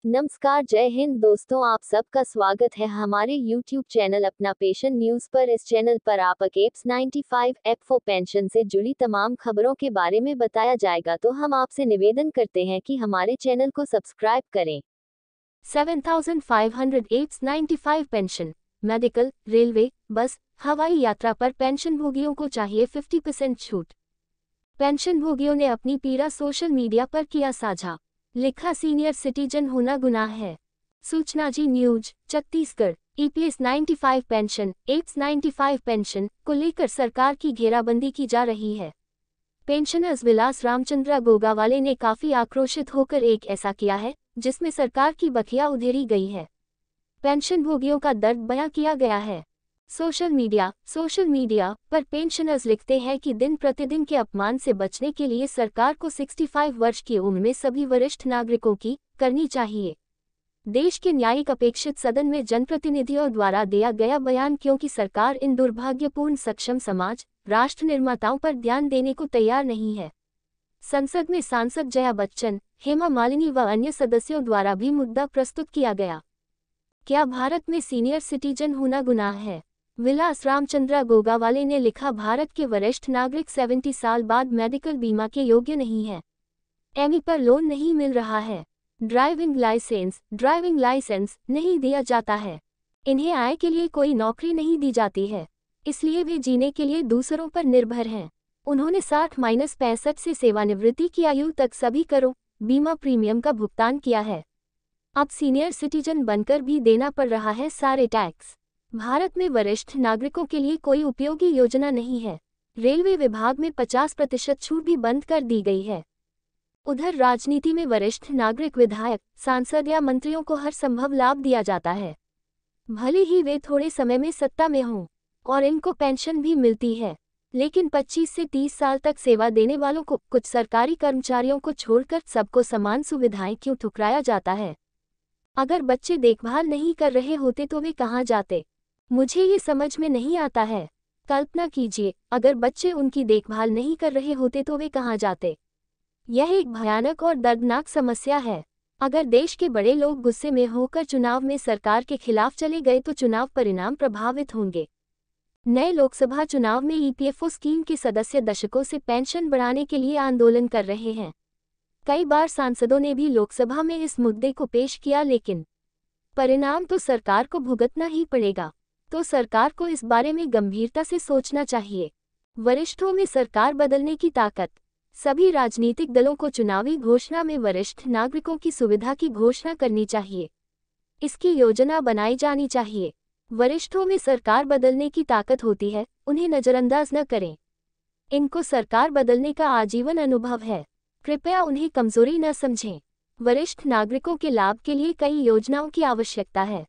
नमस्कार, जय हिंद दोस्तों, आप सबका स्वागत है हमारे YouTube चैनल अपना पेशन न्यूज पर। इस चैनल पर आप एप्स 95 F4 पेंशन से जुड़ी तमाम खबरों के बारे में बताया जाएगा, तो हम आपसे निवेदन करते हैं कि हमारे चैनल को सब्सक्राइब करें। 7,500 एप्स 95 पेंशन, मेडिकल, रेलवे, बस, हवाई यात्रा पर पेंशन भोगियों को चाहिए 50% छूट। पेंशन भोगियों ने अपनी पीड़ा सोशल मीडिया पर किया साझा। लिखा, सीनियर सिटीजन होना गुनाह है। सूचना Zee news, Chhattisgarh. EPS 95 pension, EPS 95 pension को लेकर सरकार की घेराबंदी की जा रही है। पेंशनर्स विलास रामचंद्र गोगावाले ने काफी आक्रोशित होकर एक ऐसा किया है जिसमें सरकार की बखिया उधेड़ी गई है। पेंशन भोगियों का दर्द बयां किया गया है। सोशल मीडिया पर पेंशनर्स लिखते हैं कि दिन प्रतिदिन के अपमान से बचने के लिए सरकार को 65 वर्ष की उम्र में सभी वरिष्ठ नागरिकों की करनी चाहिए। देश के न्यायिक अपेक्षित सदन में जनप्रतिनिधियों द्वारा दिया गया बयान, क्योंकि सरकार इन दुर्भाग्यपूर्ण सक्षम समाज राष्ट्र निर्माताओं पर ध्यान देने को तैयार नहीं है। संसद में सांसद जया बच्चन, हेमा मालिनी व अन्य सदस्यों द्वारा भी मुद्दा प्रस्तुत किया गया। क्या भारत में सीनियर सिटीजन होना गुनाह है? विलास रामचंद्र गोगावाले ने लिखा, भारत के वरिष्ठ नागरिक 70 साल बाद मेडिकल बीमा के योग्य नहीं है। एमई पर लोन नहीं मिल रहा है। ड्राइविंग लाइसेंस नहीं दिया जाता है। इन्हें आय के लिए कोई नौकरी नहीं दी जाती है, इसलिए वे जीने के लिए दूसरों पर निर्भर हैं। उन्होंने 60-65 से सेवानिवृत्ति की आयु तक सभी करों बीमा प्रीमियम का भुगतान किया है। अब सीनियर सिटीजन बनकर भी देना पड़ रहा है सारे टैक्स। भारत में वरिष्ठ नागरिकों के लिए कोई उपयोगी योजना नहीं है। रेलवे विभाग में 50% छूट भी बंद कर दी गई है। उधर राजनीति में वरिष्ठ नागरिक, विधायक, सांसद या मंत्रियों को हर संभव लाभ दिया जाता है, भले ही वे थोड़े समय में सत्ता में हों, और इनको पेंशन भी मिलती है। लेकिन 25 से 30 साल तक सेवा देने वालों को, कुछ सरकारी कर्मचारियों को छोड़कर सबको समान सुविधाएं क्यों ठुकराया जाता है? अगर बच्चे देखभाल नहीं कर रहे होते तो वे कहाँ जाते? मुझे ये समझ में नहीं आता है। कल्पना कीजिए, अगर बच्चे उनकी देखभाल नहीं कर रहे होते तो वे कहाँ जाते? यह एक भयानक और दर्दनाक समस्या है। अगर देश के बड़े लोग गुस्से में होकर चुनाव में सरकार के खिलाफ चले गए तो चुनाव परिणाम प्रभावित होंगे। नए लोकसभा चुनाव में EPFO स्कीम के सदस्य दशकों से पेंशन बढ़ाने के लिए आंदोलन कर रहे हैं। कई बार सांसदों ने भी लोकसभा में इस मुद्दे को पेश किया, लेकिन परिणाम तो सरकार को भुगतना ही पड़ेगा। तो सरकार को इस बारे में गंभीरता से सोचना चाहिए। वरिष्ठों में सरकार बदलने की ताकत। सभी राजनीतिक दलों को चुनावी घोषणा में वरिष्ठ नागरिकों की सुविधा की घोषणा करनी चाहिए। इसकी योजना बनाई जानी चाहिए। वरिष्ठों में सरकार बदलने की ताकत होती है, उन्हें नजरअंदाज न करें। इनको सरकार बदलने का आजीवन अनुभव है, कृपया उन्हें कमजोरी न समझें। वरिष्ठ नागरिकों के लाभ के लिए कई योजनाओं की आवश्यकता है।